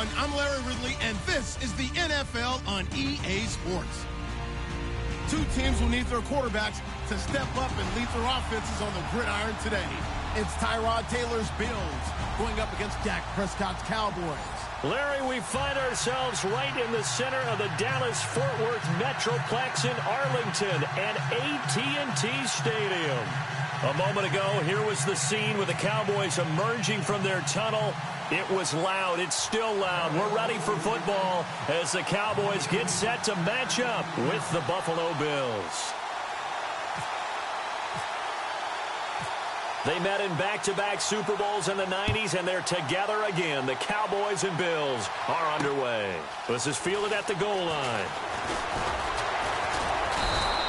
everyone. I'm Larry Ridley, and this is the NFL on EA Sports. Two teams will need their quarterbacks to step up and lead their offenses on the gridiron today. It's Tyrod Taylor's Bills going up against Dak Prescott's Cowboys. Larry, we find ourselves right in the center of the Dallas-Fort Worth Metroplex in Arlington and AT&T Stadium. A moment ago, here was the scene with the Cowboys emerging from their tunnel. It was loud. It's still loud. We're ready for football as the Cowboys get set to match up with the Buffalo Bills. They met in back-to-back Super Bowls in the 90s, and they're together again. The Cowboys and Bills are underway. This is fielded at the goal line.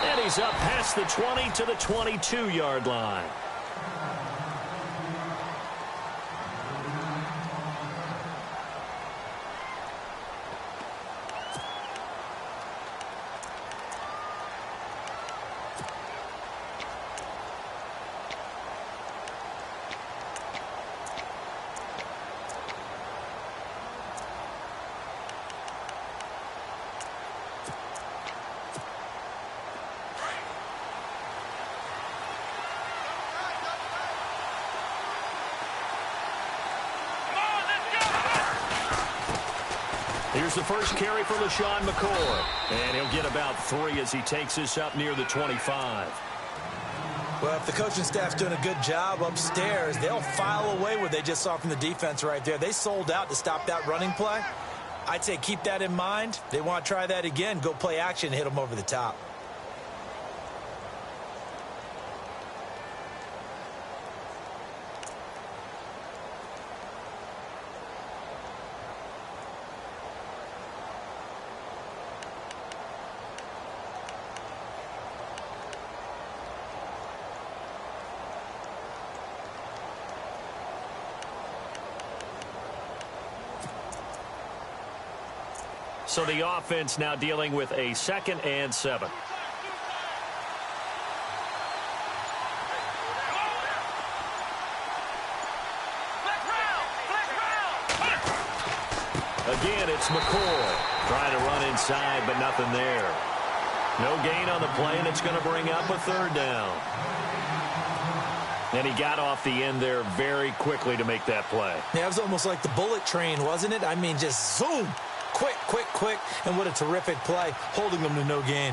And he's up past the 20 to the 22-yard line. Here's the first carry for LaShawn McCoy. And he'll get about 3 as he takes this up near the 25. Well, if the coaching staff's doing a good job upstairs, they'll file away what they just saw from the defense right there. They sold out to stop that running play. I'd say keep that in mind. They want to try that again. Go play action, hit them over the top. So the offense now dealing with a 2nd and 7. Again, it's McCoy. Trying to run inside, but nothing there. No gain on the play, and it's going to bring up a 3rd down. And he got off the end there very quickly to make that play. Yeah, it was almost like the bullet train, wasn't it? I mean, just zoom. Quick, quick, quick, and what a terrific play, holding them to no gain.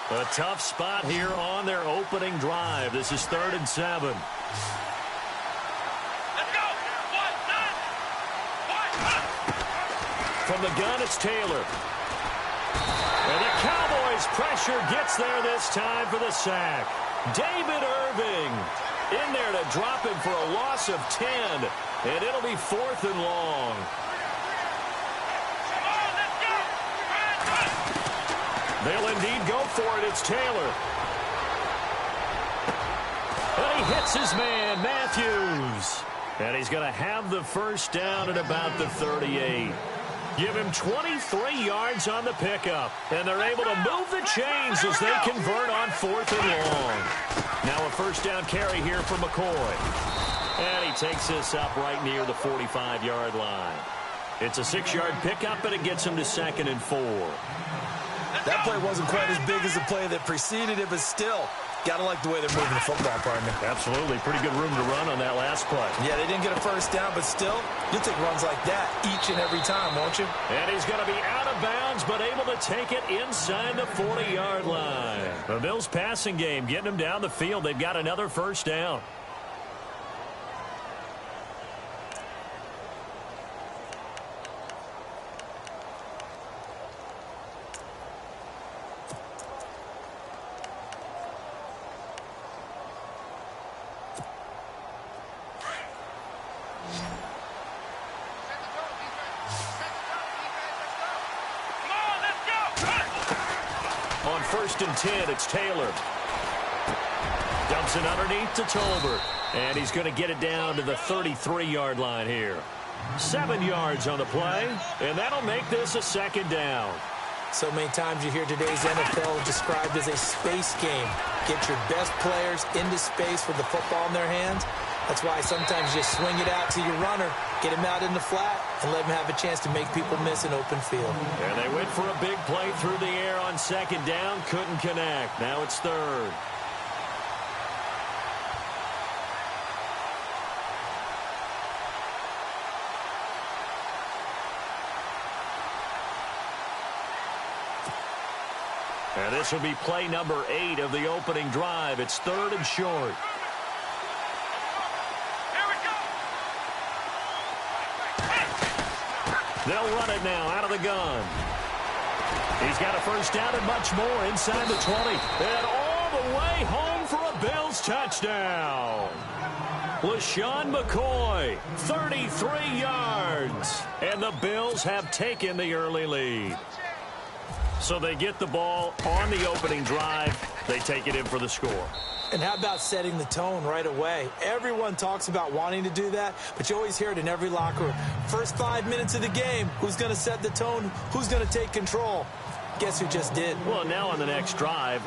A tough spot here on their opening drive. This is 3rd and 7. Let's go! From the gun, it's Taylor. And the Cowboys pressure gets there this time for the sack. David Irving in there to drop him for a loss of 10. And it'll be 4th and long. They'll indeed go for it. It's Taylor. And he hits his man, Matthews. And he's going to have the first down at about the 38. Give him 23 yards on the pickup. And they're able to move the chains as they convert on 4th and long. Now a first down carry here for McCoy. And he takes this up right near the 45-yard line. It's a 6-yard pickup, but it gets him to 2nd and 4. That play wasn't quite as big as the play that preceded it, but still, got to like the way they're moving the football, partner. Absolutely. Pretty good room to run on that last play. Yeah, they didn't get a first down, but still, you'll take runs like that each and every time, won't you? And he's going to be out of bounds, but able to take it inside the 40-yard line. The Bills passing game getting them down the field. They've got another first down. On 1st and 10, it's Taylor. Dumps it underneath to Tolbert. And he's going to get it down to the 33-yard line here. 7 yards on the play, and that'll make this a 2nd down. So many times you hear today's NFL described as a space game. Get your best players into space with the football in their hands. That's why sometimes you swing it out to your runner, get him out in the flat, and let him have a chance to make people miss an open field. And they went for a big play through the air on second down, couldn't connect. Now it's third. And this will be play number 8 of the opening drive. It's third and short. They'll run it now out of the gun. He's got a first down and much more inside the 20. And all the way home for a Bills touchdown. LaShawn McCoy, 33 yards. And the Bills have taken the early lead. So they get the ball on the opening drive. They take it in for the score. And how about setting the tone right away? Everyone talks about wanting to do that, but you always hear it in every locker room. First 5 minutes of the game, who's going to set the tone? Who's going to take control? Guess who just did? Well, now on the next drive,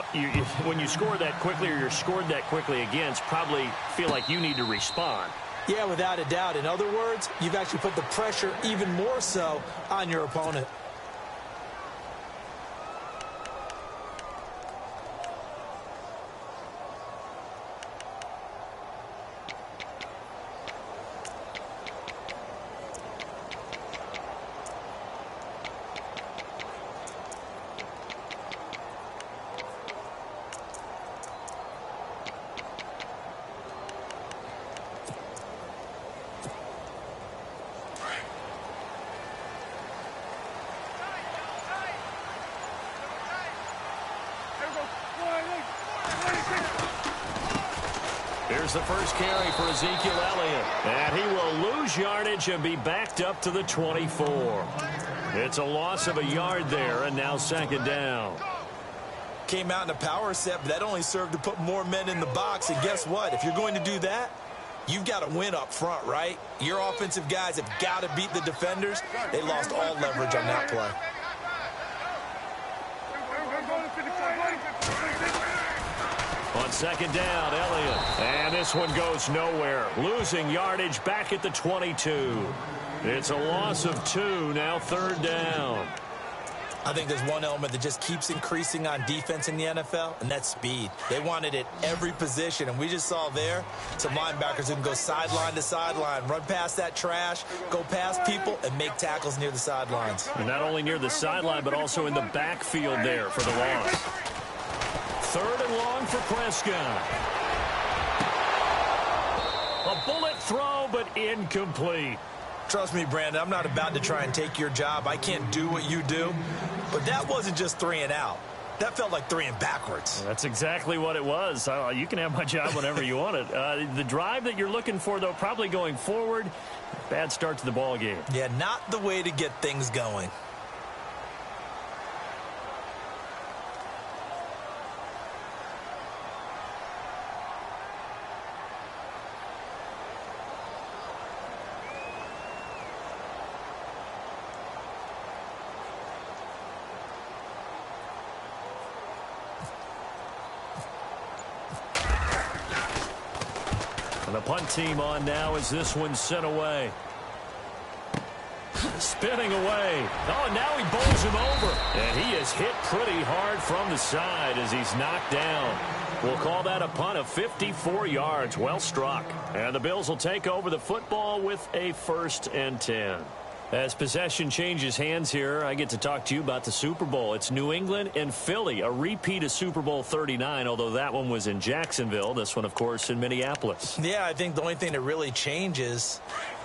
when you score that quickly or you're scored that quickly against, probably feel like you need to respond. Yeah, without a doubt. In other words, you've actually put the pressure even more so on your opponent. Here's the first carry for Ezekiel Elliott. And he will lose yardage and be backed up to the 24. It's a loss of a yard there, and now second down. Came out in a power set, but that only served to put more men in the box. And guess what? If you're going to do that, you've got to win up front, right? Your offensive guys have got to beat the defenders. They lost all leverage on that play. On second down, Elliott. And this one goes nowhere. Losing yardage back at the 22. It's a loss of 2, now third down. I think there's one element that just keeps increasing on defense in the NFL, and that's speed. They want it at every position, and we just saw there some linebackers who can go sideline to sideline, run past that trash, go past people, and make tackles near the sidelines. And not only near the sideline, but also in the backfield there for the loss. Third and long for Prescott. A bullet throw, but incomplete. Trust me, Brandon, I'm not about to try and take your job. I can't do what you do. But that wasn't just 3 and out. That felt like 3 and backwards. That's exactly what it was. You can have my job whenever you want it. The drive that you're looking for, though, probably going forward. Bad start to the ball game. Yeah, not the way to get things going. And the punt team on now as this one's sent away. Spinning away. Oh, and now he bowls him over. And he is hit pretty hard from the side as he's knocked down. We'll call that a punt of 54 yards. Well struck. And the Bills will take over the football with a 1st and 10. As possession changes hands here, I get to talk to you about the Super Bowl. It's New England and Philly, a repeat of Super Bowl 39, although that one was in Jacksonville. This one, of course, in Minneapolis. Yeah, I think the only thing that really changes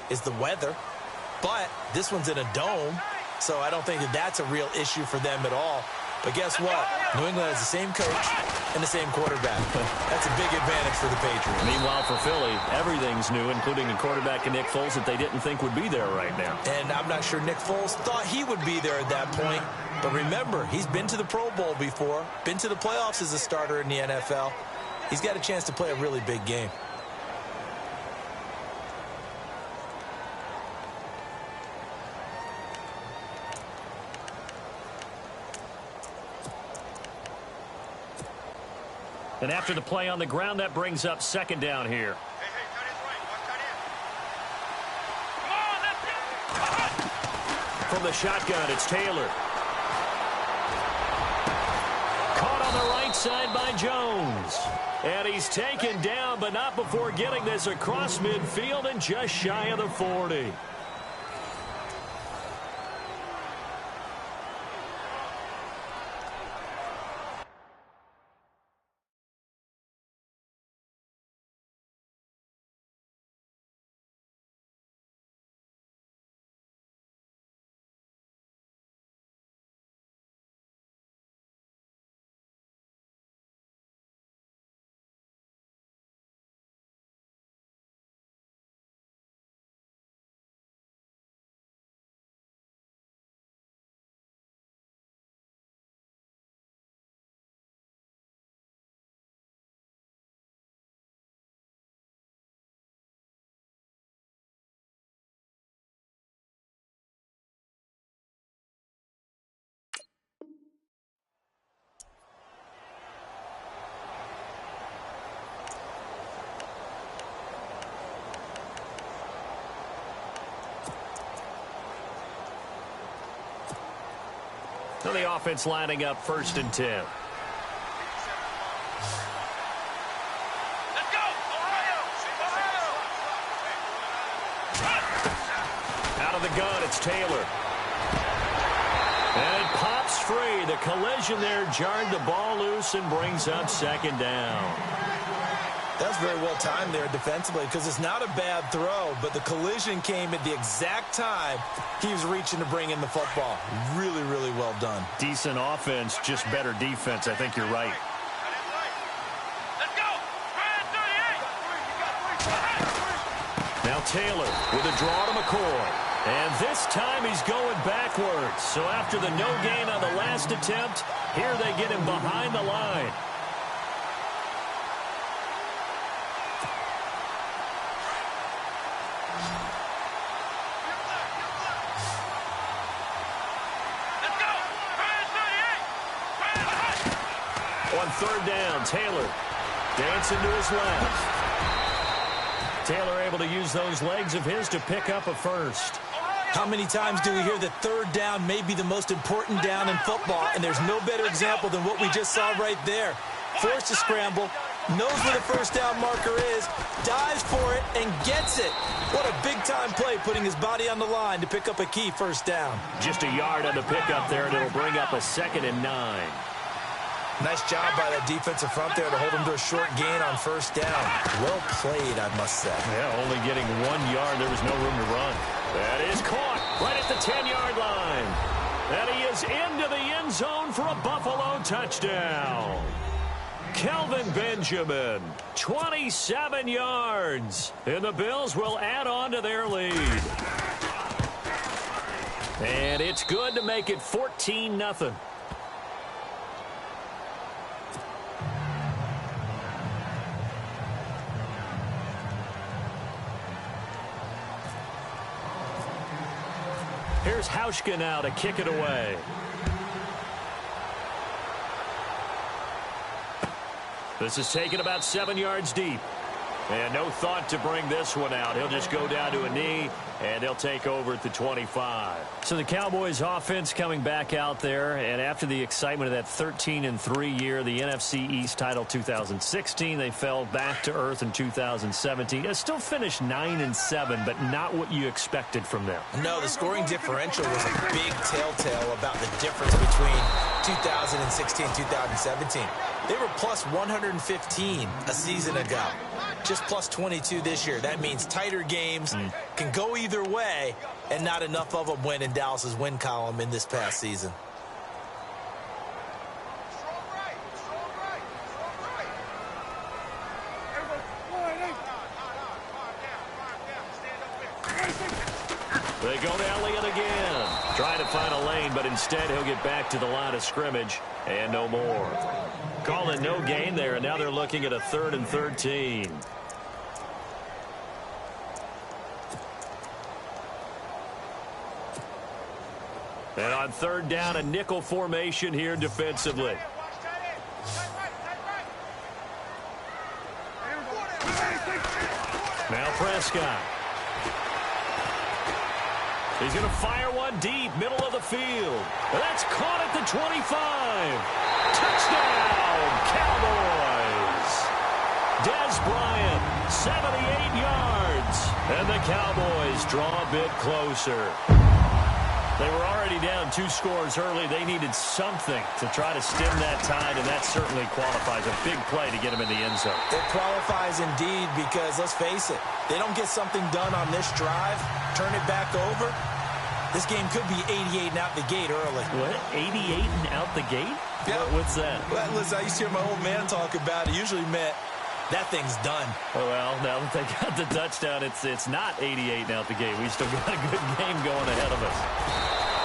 is the weather. But this one's in a dome, so I don't think that that's a real issue for them at all. But guess what? New England has the same coach and the same quarterback. That's a big advantage for the Patriots. Meanwhile, for Philly, everything's new, including a quarterback in Nick Foles that they didn't think would be there right now. And I'm not sure Nick Foles thought he would be there at that point. But remember, he's been to the Pro Bowl before, been to the playoffs as a starter in the NFL. He's got a chance to play a really big game. And after the play on the ground, that brings up second down here. From the shotgun, it's Taylor. Caught on the right side by Jones. And he's taken down, but not before getting this across midfield and just shy of the 40. So the offense lining up 1st and 10. Let's go! Ohio! Out of the gun, it's Taylor. And it pops free. The collision there jarred the ball loose and brings up second down. That's very well timed there defensively because it's not a bad throw, but the collision came at the exact time he was reaching to bring in the football. Really, really well done. Decent offense, just better defense. I think you're right. Let's go! Now Taylor with a draw to McCoy. And this time he's going backwards. So after the no gain on the last attempt, here they get him behind the line. On 3rd down, Taylor dancing to his left. Taylor able to use those legs of his to pick up a first. How many times do we hear that 3rd down may be the most important down in football, and there's no better example than what we just saw right there. Forced to scramble, knows where the 1st down marker is, dives for it, and gets it. What a big-time play, putting his body on the line to pick up a key 1st down. Just a yard on the pickup there, and it'll bring up a 2nd and 9. Nice job by that defensive front there to hold him to a short gain on 1st down. Well played, I must say. Yeah, only getting 1 yard. There was no room to run. That is caught right at the 10-yard line. And he is into the end zone for a Buffalo touchdown. Kelvin Benjamin, 27 yards. And the Bills will add on to their lead. And it's good to make it 14-0. Here's Hauschka now to kick it away. This is taken about 7 yards deep. And no thought to bring this one out. He'll just go down to a knee, and they'll take over at the 25. So the Cowboys offense coming back out there, and after the excitement of that 13-3 year, the NFC East title 2016, they fell back to earth in 2017. They still finished 9-7, but not what you expected from them. No, the scoring differential was a big telltale about the difference between 2016 and 2017. They were plus 115 a season ago. Just plus 22 this year. That means tighter games can go either way, and not enough of them went in Dallas's win column in this past season. They go to Elliott again. Trying to find a lane, but instead he'll get back to the line of scrimmage and no more. Calling no gain there, and now they're looking at a 3rd and 13. And on 3rd down, a nickel formation here defensively. Now Prescott. He's going to fire one deep, middle of the field. That's caught at the 25. Touchdown, Cowboys. Dez Bryant, 78 yards. And the Cowboys draw a bit closer. They were already down 2 scores early. They needed something to try to stem that tide, and that certainly qualifies. A big play to get them in the end zone. It qualifies indeed because, let's face it, they don't get something done on this drive, turn it back over, this game could be 88 and out the gate early. What? 88 and out the gate? Yeah. What's that? Well, listen, I used to hear my old man talk about it. Usually meant that thing's done. Oh, well, now that they got the touchdown, it's not 88 and out the gate. We still got a good game going ahead of us.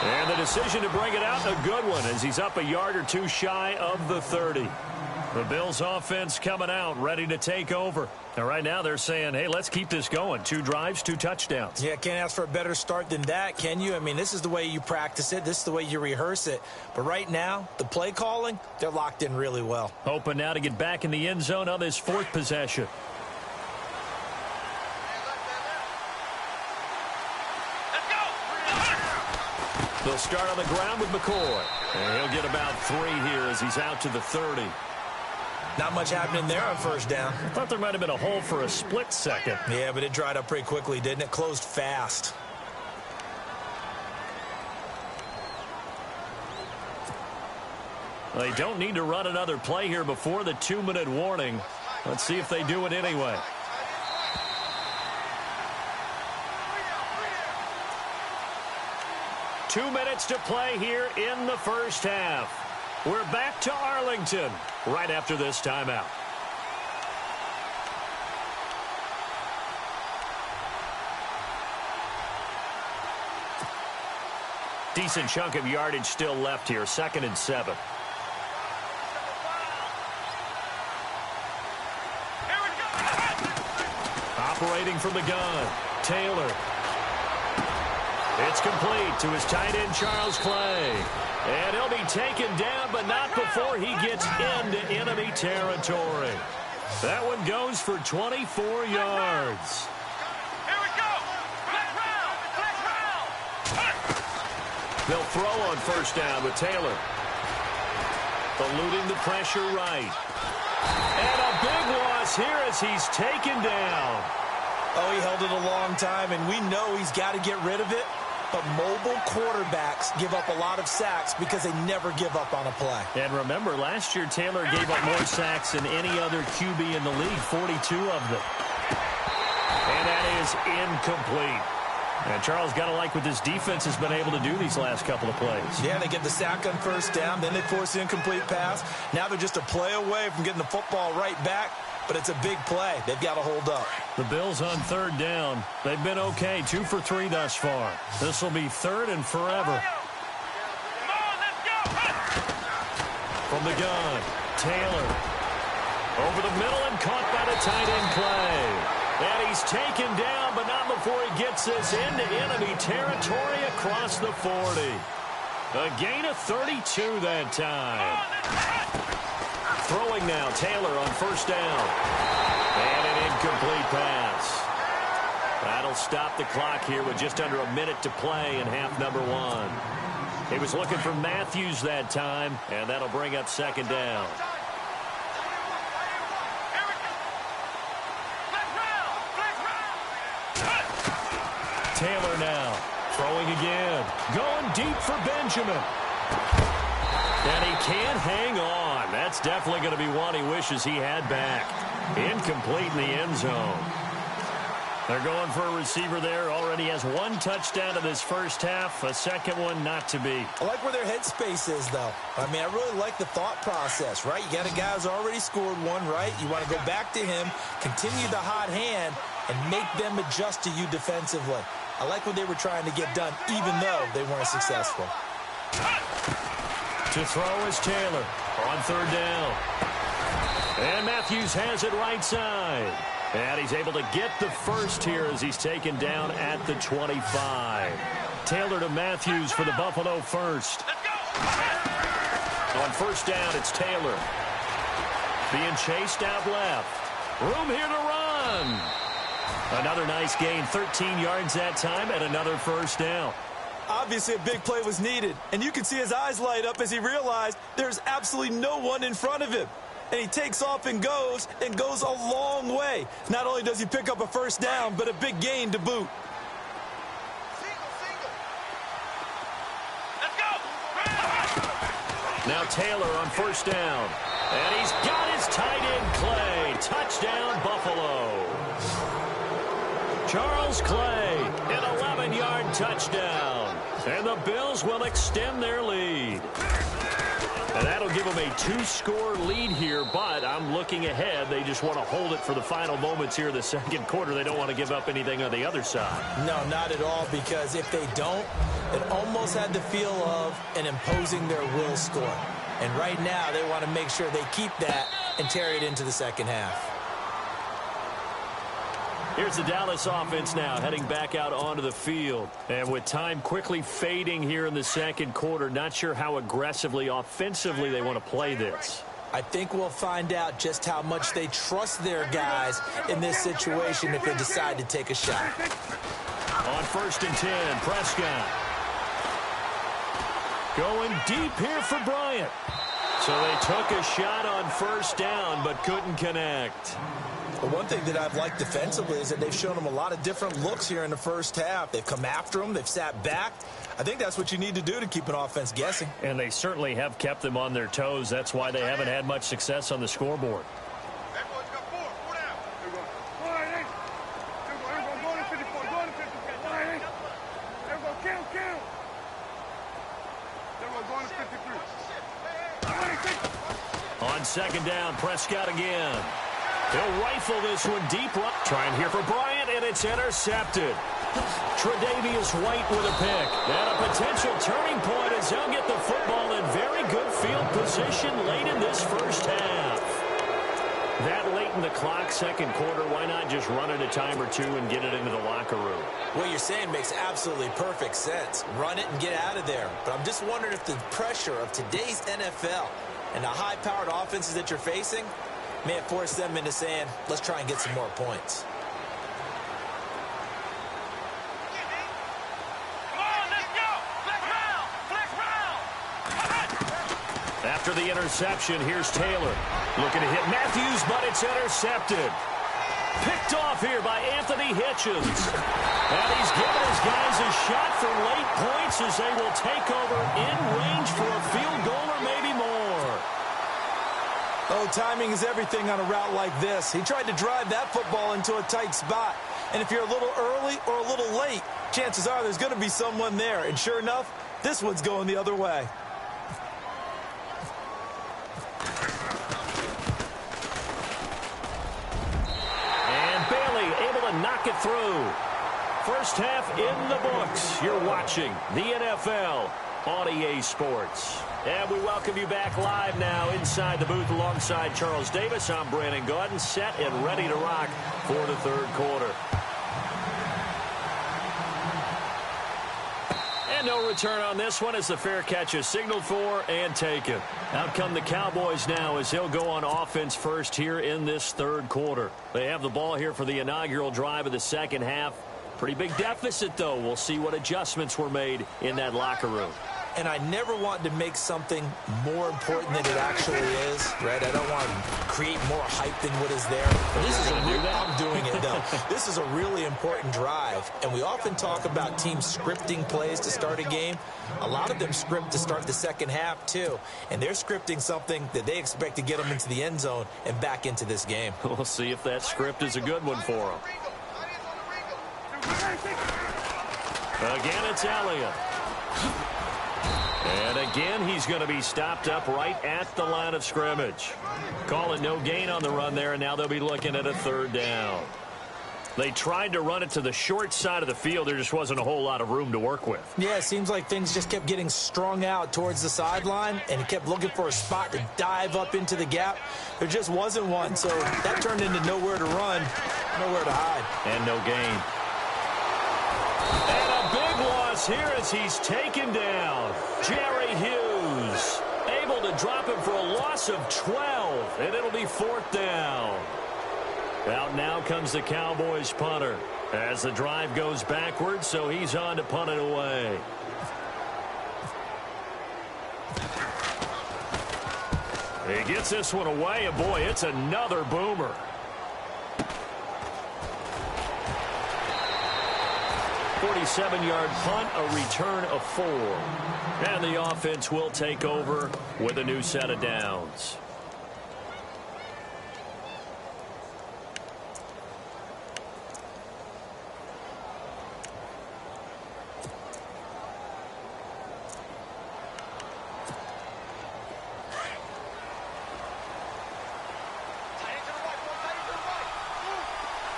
And the decision to bring it out, a good one, as he's up a yard or 2 shy of the 30. The Bills offense coming out, ready to take over. And right now they're saying, hey, let's keep this going. 2 drives, 2 touchdowns. Yeah, can't ask for a better start than that, can you? I mean, this is the way you practice it. This is the way you rehearse it. But right now, the play calling, they're locked in really well. Hoping now to get back in the end zone on this 4th possession. They'll start on the ground with McCoy. And he'll get about 3 here as he's out to the 30. Not much happening there on first down. I thought there might have been a hole for a split second. Yeah, but it dried up pretty quickly, didn't it? Closed fast. They don't need to run another play here before the 2-minute warning. Let's see if they do it anyway. Two minutes to play here in the first half. We're back to Arlington right after this timeout. Decent chunk of yardage still left here. 2nd and 7. Operating from the gun, Taylor. It's complete to his tight end, Charles Clay. And he'll be taken down, but not before he gets into enemy territory. That one goes for 24 yards. Here we go. They'll throw on first down with Taylor. Eluding the pressure right. And a big loss here as he's taken down. Oh, he held it a long time, and we know he's got to get rid of it. But mobile quarterbacks give up a lot of sacks because they never give up on a play. And remember, last year Taylor gave up more sacks than any other QB in the league, 42 of them. And that is incomplete. And Charles, got to like what this defense has been able to do these last couple of plays. Yeah, they get the sack on first down, then they force the incomplete pass. Now they're just a play away from getting the football right back. But it's a big play. They've got to hold up. The Bills on 3rd down. They've been okay. 2 for 3 thus far. This will be 3rd and forever. Come on, let's go. From the gun, Taylor. Over the middle and caught by the tight end Clay. And he's taken down, but not before he gets this into enemy territory across the 40. A gain of 32 that time. Throwing now, Taylor on first down. And an incomplete pass. That'll stop the clock here with just under a minute to play in half number 1. He was looking for Matthews that time, and that'll bring up 2nd down. Taylor now, throwing again. Going deep for Benjamin. And he can't hang on. That's definitely going to be one he wishes he had back. Incomplete in the end zone. They're going for a receiver there. Already has 1 touchdown in this first half. A second one not to be. I like where their headspace is, though. I mean, I really like the thought process, right? You got a guy who's already scored 1, right? You want to go back to him, continue the hot hand, and make them adjust to you defensively. I like what they were trying to get done, even though they weren't successful. To throw is Taylor on 3rd down. And Matthews has it right side. And he's able to get the first here as he's taken down at the 25. Taylor to Matthews for the Buffalo first. On first down, it's Taylor. Being chased out left. Room here to run. Another nice gain, 13 yards that time, and another first down. Obviously, a big play was needed, and you can see his eyes light up as he realized there's absolutely no one in front of him. And he takes off and goes a long way. Not only does he pick up a first down, but a big gain to boot. Let's go. Now Taylor on first down. And he's got his tight end Clay. Touchdown, Buffalo. Charles Clay, an 11-yard touchdown. And the Bills will extend their lead. And that'll give them a 2-score lead here, but I'm looking ahead. They just want to hold it for the final moments here in the second quarter. They don't want to give up anything on the other side. No, not at all, because if they don't, it almost had the feel of an imposing their will score. And right now, they want to make sure they keep that and carry it into the second half. Here's the Dallas offense now heading back out onto the field. And with time quickly fading here in the second quarter, not sure how aggressively, offensively they want to play this. I think we'll find out just how much they trust their guys in this situation if they decide to take a shot. On 1st and 10, Prescott. Going deep here for Bryant. So they took a shot on first down but couldn't connect. But one thing that I've liked defensively is that they've shown them a lot of different looks here in the first half. They've come after them. They've sat back. I think that's what you need to do to keep an offense guessing. And they certainly have kept them on their toes. That's why they haven't had much success on the scoreboard. On second down, Prescott again. He'll rifle this one deep. Trying here for Bryant, and it's intercepted. Tre'Davious White with a pick. And a potential turning point as he'll get the football in very good field position late in this first half. That late in the clock, second quarter, why not just run it a time or two and get it into the locker room? What you're saying makes absolutely perfect sense. Run it and get out of there. But I'm just wondering if the pressure of today's NFL and the high-powered offenses that you're facing may have forced them into saying, let's try and get some more points. Come on, let's go. Flex round. Flex round. After the interception, here's Taylor. Looking to hit Matthews, but it's intercepted. Picked off here by Anthony Hitchens. And he's given his guys a shot for late points as they will take over in range for a field goal or maybe more. Oh, timing is everything on a route like this. He tried to drive that football into a tight spot. And if you're a little early or a little late, chances are there's going to be someone there. And sure enough, this one's going the other way. And Bailey able to knock it through. First half in the books. You're watching the NFL on EA Sports. And we welcome you back live now inside the booth alongside Charles Davis. I'm Brandon Gaudin, set and ready to rock for the third quarter. And no return on this one as the fair catch is signaled for and taken. Out come the Cowboys now as they'll go on offense first here in this third quarter. They have the ball here for the inaugural drive of the second half. Pretty big deficit, though. We'll see what adjustments were made in that locker room. And I never want to make something more important than it actually is, right? I don't want to create more hype than what is there. This is I'm doing it, though. This is a really important drive, and we often talk about teams scripting plays to start a game. A lot of them script to start the second half, too, and they're scripting something that they expect to get them into the end zone and back into this game. We'll see if that script is a good one for them. Again, it's Elliott. And again, he's going to be stopped up right at the line of scrimmage. Calling no gain on the run there, and now they'll be looking at a third down. They tried to run it to the short side of the field. There just wasn't a whole lot of room to work with. Yeah, it seems like things just kept getting strung out towards the sideline, and he kept looking for a spot to dive up into the gap. There just wasn't one, so that turned into nowhere to run, nowhere to hide. And no gain. And a big loss here as he's taken down. Jerry Hughes able to drop him for a loss of 12, and it'll be fourth down. Out now comes the Cowboys punter as the drive goes backwards, so he's on to punt it away. He gets this one away, and boy, it's another boomer. .47-yard punt, a return of 4. And the offense will take over with a new set of downs.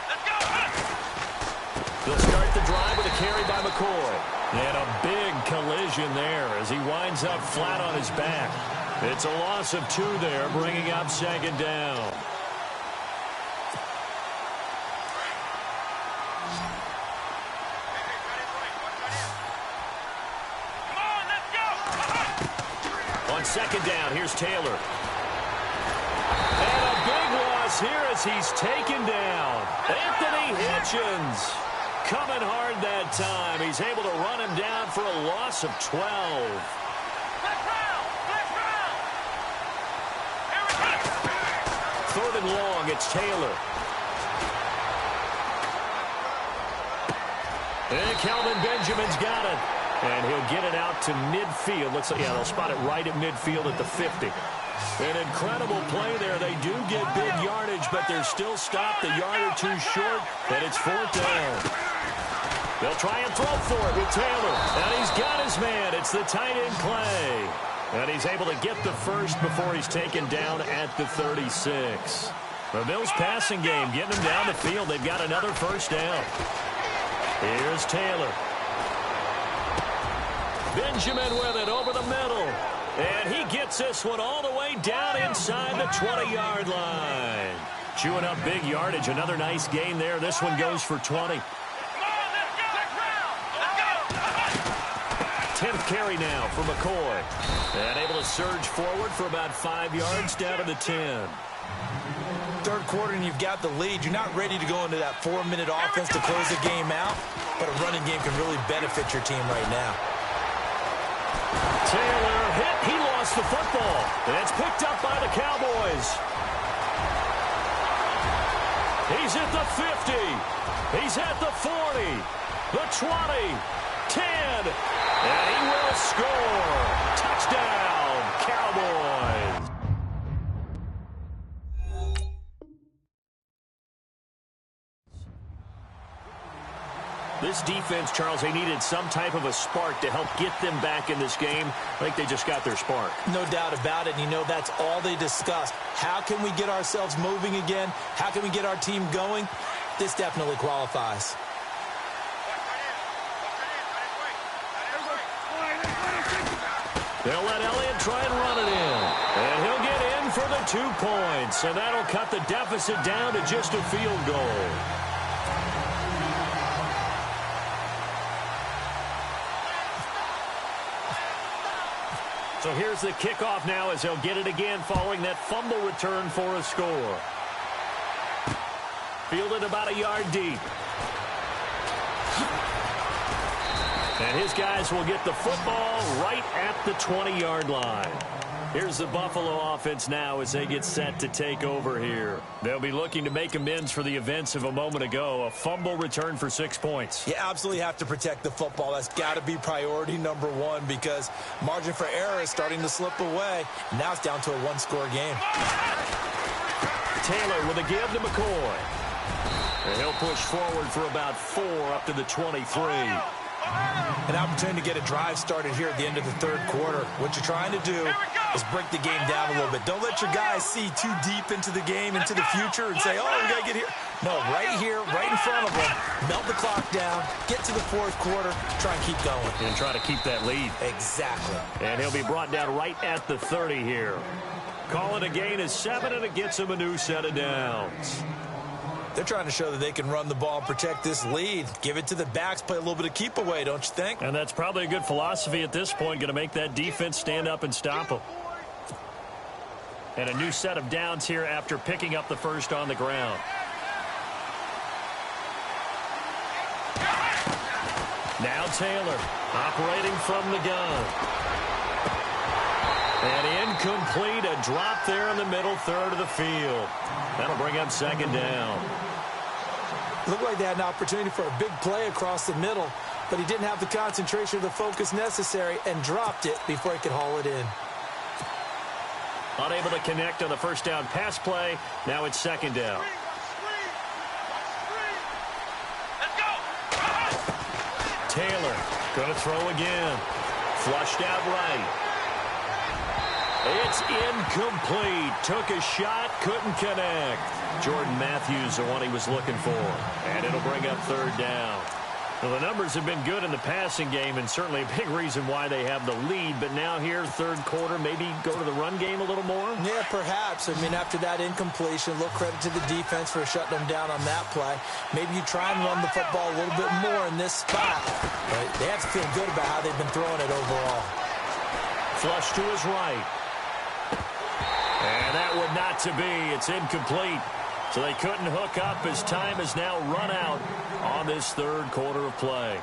Let's go. And a big collision there as he winds up flat on his back. It's a loss of 2 there, bringing up 2nd down. Come on, let's go. On 2nd down, here's Taylor. And a big loss here as he's taken down. Anthony Hitchens. Coming hard that time. He's able to run him down for a loss of 12. Let's round. Let's round. Here we go. 3rd and long, it's Taylor. And Kelvin Benjamin's got it. And he'll get it out to midfield. Looks like, yeah, they'll spot it right at midfield at the 50. An incredible play there. They do get big yardage, but they're still stopped a yard or 2 short, and it's 4th down. They'll try and throw for it with Taylor. And he's got his man. It's the tight end Clay. And he's able to get the first before he's taken down at the 36. The Bills passing game getting them down the field. They've got another first down. Here's Taylor. Benjamin with it over the middle. And he gets this one all the way down inside the 20-yard line. Chewing up big yardage. Another nice gain there. This one goes for 20. 10th carry now for McCoy. And able to surge forward for about 5 yards down to the 10. 3rd quarter and you've got the lead. You're not ready to go into that 4-minute offense to close the game out, but a running game can really benefit your team right now. Taylor hit. He lost the football. And it's picked up by the Cowboys. He's at the 50. He's at the 40. The 20. 10. And he will score. Touchdown, Cowboys. This defense, Charles, they needed some type of a spark to help get them back in this game. I think they just got their spark. No doubt about it. And, you know, that's all they discussed. How can we get ourselves moving again? How can we get our team going? This definitely qualifies. They'll let Elliott try and run it in. And he'll get in for the 2 points. And that'll cut the deficit down to just a field goal. So here's the kickoff now as they'll get it again following that fumble return for a score. Fielded about a yard deep. And his guys will get the football right at the 20-yard line. Here's the Buffalo offense now as they get set to take over here. They'll be looking to make amends for the events of a moment ago. A fumble return for 6 points. You absolutely have to protect the football. That's got to be priority number 1 because margin for error is starting to slip away. Now it's down to a 1-score game. Taylor with a give to McCoy. And he'll push forward for about 4 up to the 23. An opportunity to get a drive started here at the end of the 3rd quarter. What you're trying to do is break the game down a little bit. Don't let your guys see too deep into the game, into the future, and say, oh, we got to get here. No, right here, right in front of them. Melt the clock down, get to the 4th quarter, try and keep going. And try to keep that lead. Exactly. And he'll be brought down right at the 30 here. Call it a gain of 7, and it gets him a new set of downs. They're trying to show that they can run the ball and protect this lead. Give it to the backs, play a little bit of keep away, don't you think? And that's probably a good philosophy at this point, going to make that defense stand up and stop them. And a new set of downs here after picking up the first on the ground. Now Taylor operating from the gun. And incomplete, a drop there in the middle third of the field. That'll bring up second down. Looked like they had an opportunity for a big play across the middle, but he didn't have the concentration or the focus necessary and dropped it before he could haul it in. Unable to connect on the first down pass play. Now it's second down. Taylor going to throw again. Flushed out right. It's incomplete. Took a shot, couldn't connect. Jordan Matthews, the one he was looking for. And it'll bring up third down. Well, the numbers have been good in the passing game, and certainly a big reason why they have the lead. But now here, third quarter, maybe go to the run game a little more? Yeah, perhaps. I mean, after that incompletion, a little credit to the defense for shutting them down on that play. Maybe you try and run the football a little bit more in this spot. But they have to feel good about how they've been throwing it overall. Flush to his right. And that would not to be. It's incomplete. So they couldn't hook up as time has now run out on this third quarter of play.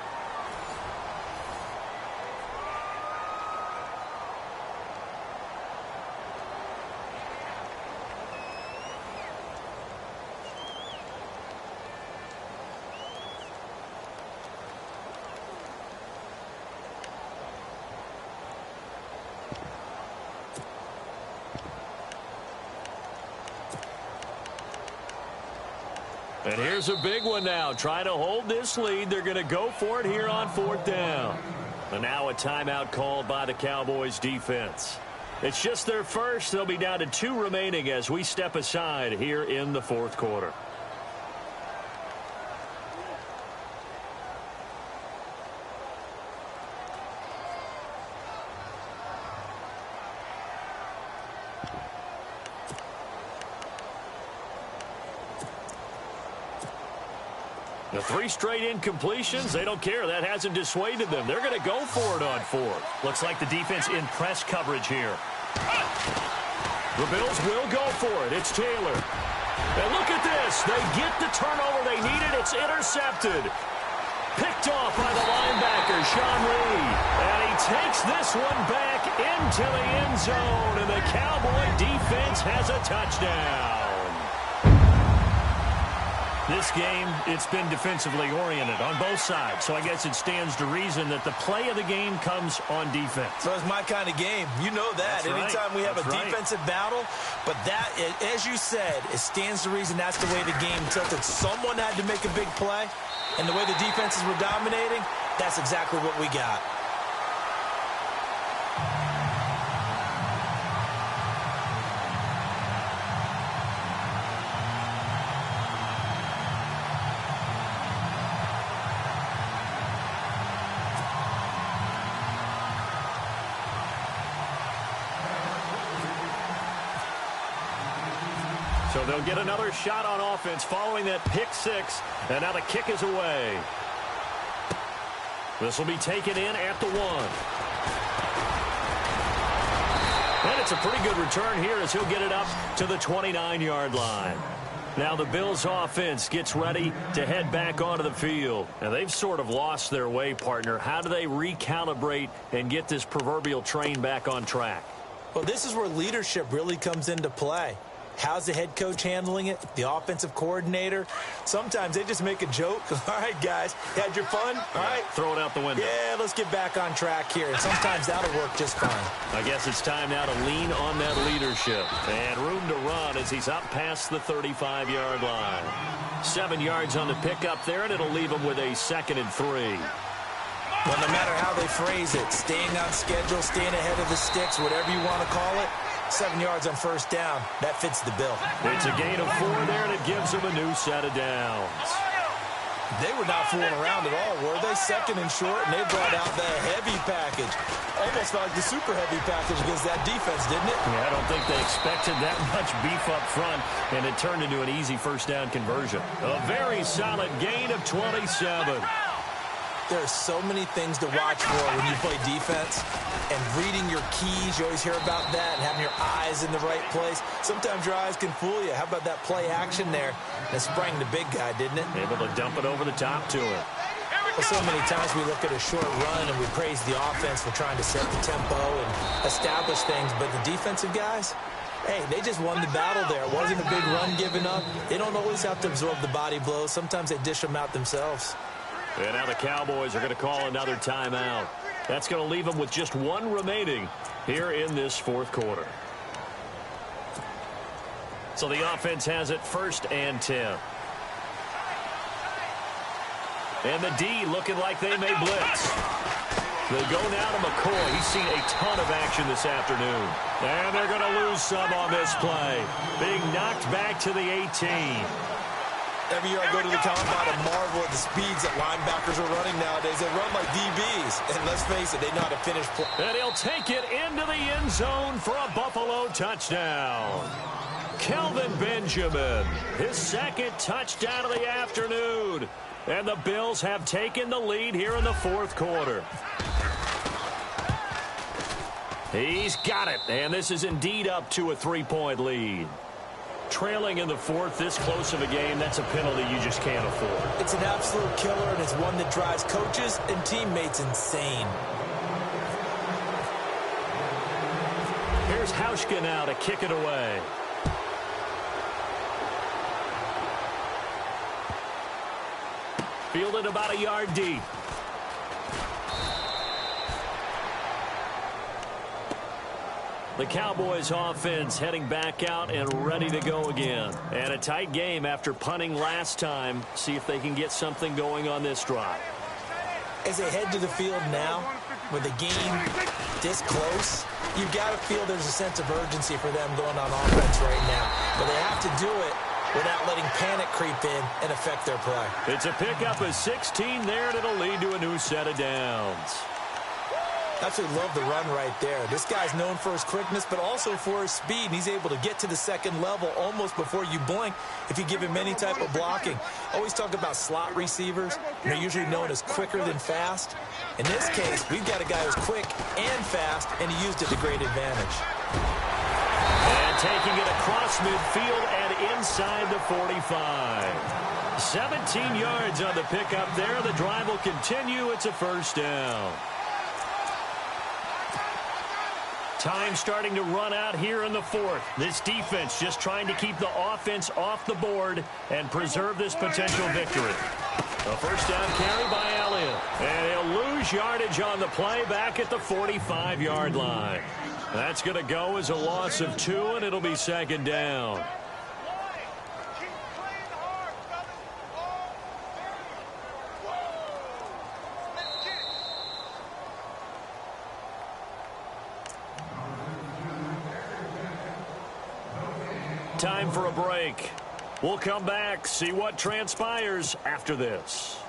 And here's a big one now. Trying to hold this lead. They're going to go for it here on fourth down. And now a timeout called by the Cowboys defense. It's just their first. They'll be down to 2 remaining as we step aside here in the fourth quarter. The 3 straight incompletions, they don't care. That hasn't dissuaded them. They're going to go for it on fourth. Looks like the defense in press coverage here. The Bills will go for it. It's Taylor. And look at this. They get the turnover they needed. It's intercepted. Picked off by the linebacker, Sean Reed. And he takes this one back into the end zone. And the Cowboy defense has a touchdown. This game, it's been defensively oriented on both sides, so I guess it stands to reason that the play of the game comes on defense. So it's my kind of game. You know that. That's anytime we have a defensive battle, but that, as you said, it stands to reason that's the way the game tilted. Someone had to make a big play, and the way the defenses were dominating, that's exactly what we got. So they'll get another shot on offense following that pick 6. And now the kick is away. This will be taken in at the 1. And it's a pretty good return here as he'll get it up to the 29-yard line. Now the Bills offense gets ready to head back onto the field. And they've sort of lost their way, partner. How do they recalibrate and get this proverbial train back on track? Well, this is where leadership really comes into play. How's the head coach handling it? The offensive coordinator? Sometimes they just make a joke. All right, guys, had your fun? All right. Throw it out the window. Yeah, let's get back on track here. And sometimes that'll work just fine. I guess it's time now to lean on that leadership. And room to run as he's up past the 35-yard line. 7 yards on the pickup there, and it'll leave him with a 2nd and 3. Well, no matter how they phrase it, staying on schedule, staying ahead of the sticks, whatever you want to call it, 7 yards on first down. That fits the bill. It's a gain of 4 there, and it gives them a new set of downs. They were not fooling around at all, were they? 2nd and short, and they brought out the heavy package. Almost felt like the super heavy package against that defense, didn't it? Yeah, I don't think they expected that much beef up front, and it turned into an easy first down conversion. A very solid gain of 27. There are so many things to watch for when you play defense, and reading your keys, you always hear about that, and having your eyes in the right place. Sometimes your eyes can fool you. How about that play action there? That sprang the big guy, didn't it? Able to dump it over the top to him. Well, so many times we look at a short run and we praise the offense for trying to set the tempo and establish things, but the defensive guys, hey, they just won the battle there. It wasn't a big run given up. They don't always have to absorb the body blows. Sometimes they dish them out themselves. And now the Cowboys are going to call another timeout. That's going to leave them with just one remaining here in this fourth quarter. So the offense has it 1st and 10. And the D looking like they may blitz. They go now to McCoy. He's seen a ton of action this afternoon. And they're going to lose some on this play. Being knocked back to the 18. Every year I go to the combine and marvel at the speeds that linebackers are running nowadays. They run like DBs. And let's face it, they know how to finish play. And he'll take it into the end zone for a Buffalo touchdown. Kelvin Benjamin, his 2nd touchdown of the afternoon. And the Bills have taken the lead here in the fourth quarter. He's got it, and this is indeed up to a 3-point lead. Trailing in the fourth, this close of a game, that's a penalty you just can't afford. It's an absolute killer, and it's one that drives coaches and teammates insane. Here's Hauschka now to kick it away. Fielded about a yard deep. The Cowboys offense heading back out and ready to go again. And a tight game after punting last time. See if they can get something going on this drive. As they head to the field now, with the game this close, you've got to feel there's a sense of urgency for them going on offense right now. But they have to do it without letting panic creep in and affect their play. It's a pickup of 16 there, and it'll lead to a new set of downs. Absolutely love the run right there. This guy's known for his quickness, but also for his speed. And he's able to get to the second level almost before you blink if you give him any type of blocking. Always talk about slot receivers. They're usually known as quicker than fast. In this case, we've got a guy who's quick and fast, and he used it to great advantage. And taking it across midfield and inside the 45. 17 yards on the pickup there. The drive will continue. It's a 1st down. Time starting to run out here in the fourth. This defense just trying to keep the offense off the board and preserve this potential victory. A 1st down carry by Elliott. And he'll lose yardage on the play back at the 45-yard line. That's going to go as a loss of 2, and it'll be 2nd down. Time for a break. We'll come back, see what transpires after this.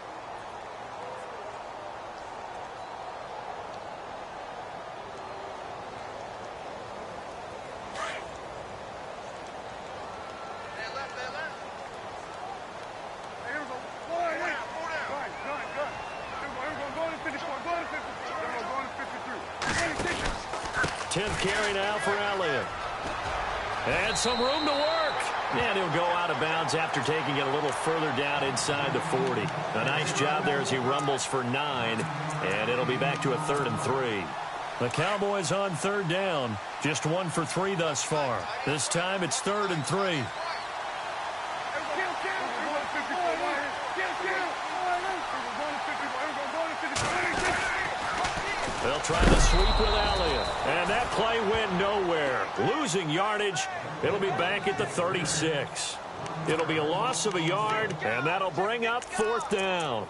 Carry now for Elliott. And some room to work. And he'll go out of bounds after taking it a little further down inside the 40. A nice job there as he rumbles for 9. And it'll be back to a 3rd and 3. The Cowboys on 3rd down. Just 1 for 3 thus far. This time it's 3rd and 3. They'll try to sweep with Elliott. And that play went nowhere. Losing yardage. It'll be back at the 36. It'll be a loss of a yard, and that'll bring up 4th down.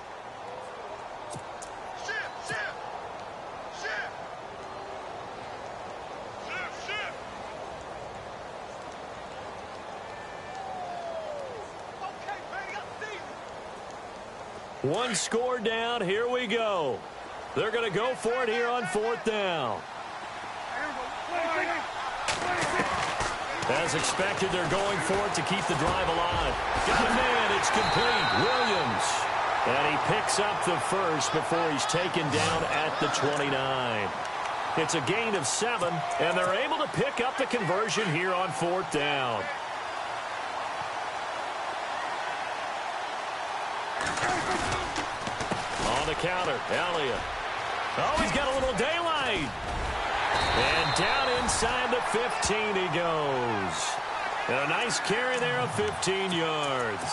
One score down. Here we go. They're going to go for it here on 4th down. As expected, they're going for it to keep the drive alive. Got a man. It's complete. Williams. And he picks up the first before he's taken down at the 29. It's a gain of 7, and they're able to pick up the conversion here on 4th down. On the counter. Elliott. Oh, he's got a little daylight. And down inside the 15 he goes. And a nice carry there of 15 yards.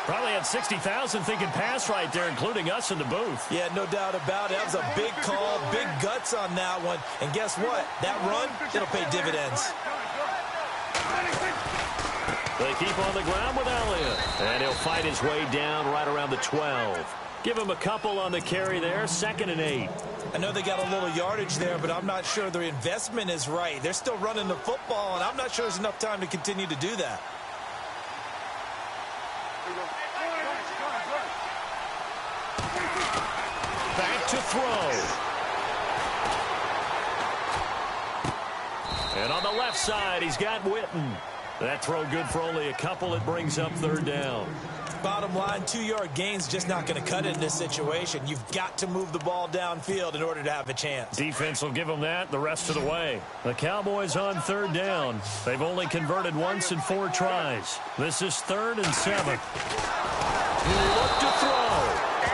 Probably had 60,000 thinking pass right there, including us in the booth. Yeah, no doubt about it. That was a big call, big guts on that one. And guess what? That run, it'll pay dividends. They keep on the ground with Elliott. And he'll fight his way down right around the 12. Give him a couple on the carry there, 2nd and 8. I know they got a little yardage there, but I'm not sure their investment is right. They're still running the football, and I'm not sure there's enough time to continue to do that. Back to throw. And on the left side, he's got Witten. That throw good for only a couple. It brings up 3rd down. Bottom line, 2-yard gain's just not going to cut it in this situation. You've got to move the ball downfield in order to have a chance. Defense will give them that the rest of the way. The Cowboys on 3rd down. They've only converted once in 4 tries. This is 3rd and 7. He looked to throw.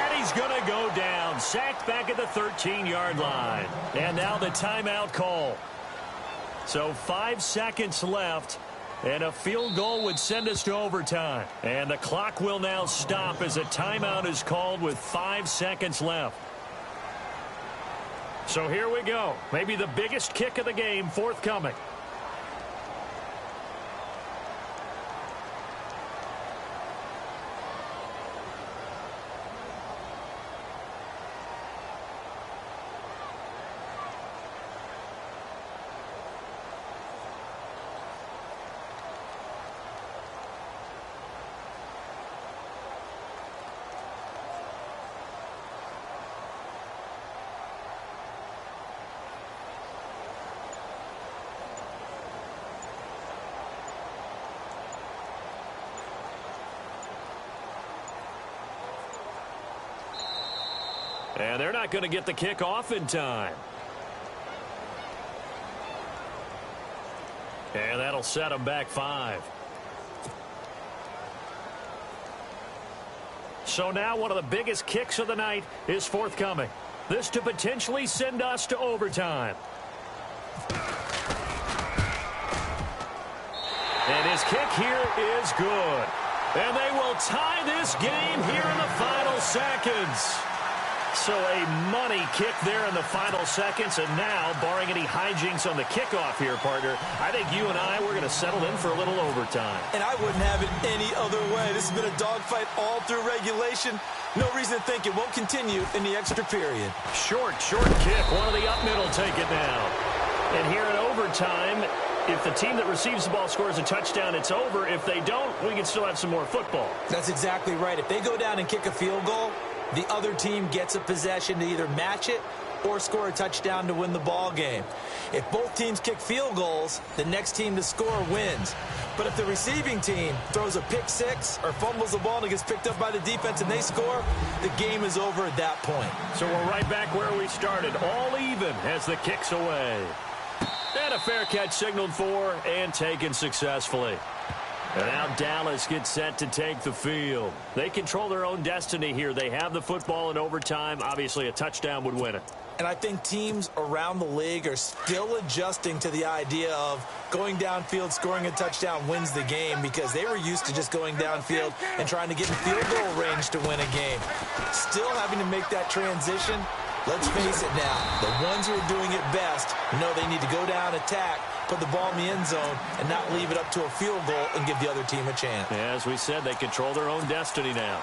And he's going to go down. Sacked back at the 13-yard line. And now the timeout call. So 5 seconds left. And a field goal would send us to overtime. And the clock will now stop as a timeout is called with 5 seconds left. So here we go. Maybe the biggest kick of the game forthcoming. And they're not going to get the kick off in time. And that'll set them back 5. So now one of the biggest kicks of the night is forthcoming. This to potentially send us to overtime. And his kick here is good. And they will tie this game here in the final seconds. So a money kick there in the final seconds, and now, barring any hijinks on the kickoff here, partner, I think you and I, we're going to settle in for a little overtime. And I wouldn't have it any other way. This has been a dogfight all through regulation. No reason to think it won't continue in the extra period. Short kick. One of the up middle take it now. And here in overtime, if the team that receives the ball scores a touchdown, it's over. If they don't, we can still have some more football. That's exactly right. If they go down and kick a field goal, the other team gets a possession to either match it or score a touchdown to win the ball game. If both teams kick field goals, the next team to score wins. But if the receiving team throws a pick six or fumbles the ball and it gets picked up by the defense and they score, the game is over at that point. So we're right back where we started, all even as the kick's away. And a fair catch signaled for and taken successfully. And now Dallas gets set to take the field. They control their own destiny here. They have the football in overtime. Obviously, a touchdown would win it. And I think teams around the league are still adjusting to the idea of going downfield, scoring a touchdown wins the game, because they were used to just going downfield and trying to get in field goal range to win a game. Still having to make that transition. Let's face it now, the ones who are doing it best know they need to go down, attack, put the ball in the end zone, and not leave it up to a field goal and give the other team a chance. Yeah, as we said, they control their own destiny now.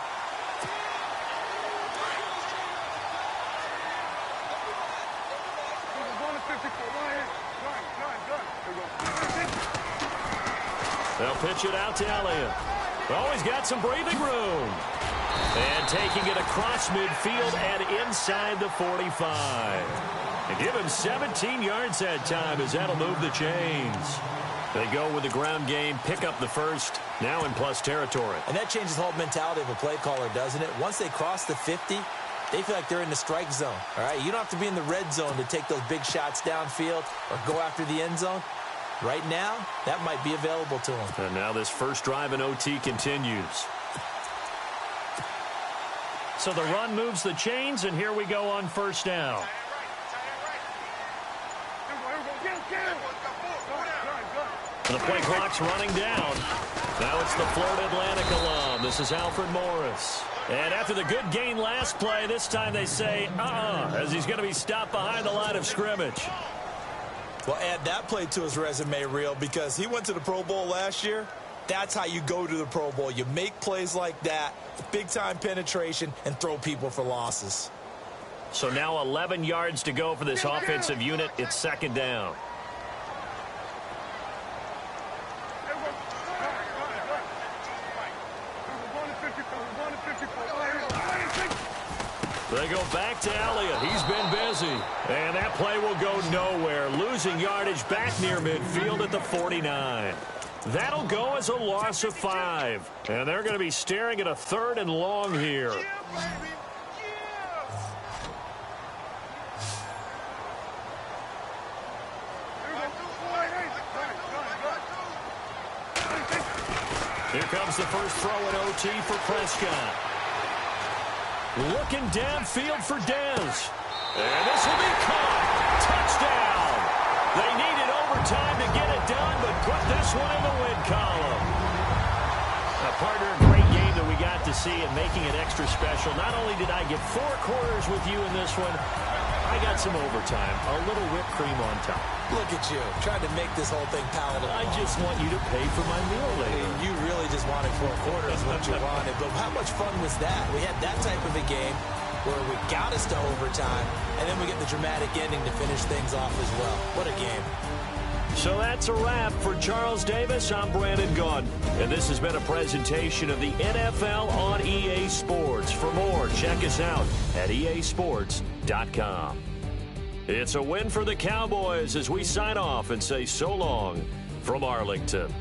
They'll pitch it out to Elliott. Oh, he's got some breathing room. And taking it across midfield and inside the 45. And give him 17 yards that time, as that'll move the chains. They go with the ground game, pick up the first, now in plus territory. And that changes the whole mentality of a play caller, doesn't it? Once they cross the 50, they feel like they're in the strike zone. All right, you don't have to be in the red zone to take those big shots downfield or go after the end zone. Right now, that might be available to them. And now this first drive in OT continues. So the run moves the chains, and here we go on first down. The play clock's running down. Now it's the Florida Atlantic alum. This is Alfred Morris. And after the good gain last play, this time they say, as he's going to be stopped behind the line of scrimmage. Well, add that play to his resume reel because he went to the Pro Bowl last year. That's how you go to the Pro Bowl. You make plays like that, big-time penetration, and throw people for losses. So now 11 yards to go for this offensive unit. It's second down. They go back to Elliott. He's been busy. And that play will go nowhere. Losing yardage back near midfield at the 49. That'll go as a loss of 5. And they're going to be staring at a 3rd and long here. Here comes the first throw at OT for Prescott. Looking downfield for Dez. And this will be caught. Touchdown. They needed overtime to get it done, but put this one in the win column. Partner, a great game that we got to see and making it extra special. Not only did I get 4 quarters with you in this one, I got some overtime. A little whipped cream on top. Look at you, trying to make this whole thing palatable. I just want you to pay for my meal later. You really just wanted 4 quarters what you wanted. But how much fun was that? We had that type of a game where we got us to overtime, and then we get the dramatic ending to finish things off as well. What a game. So that's a wrap for Charles Davis. I'm Brandon Gunn, and this has been a presentation of the NFL on EA Sports. For more, check us out at easports.com. It's a win for the Cowboys as we sign off and say so long from Arlington.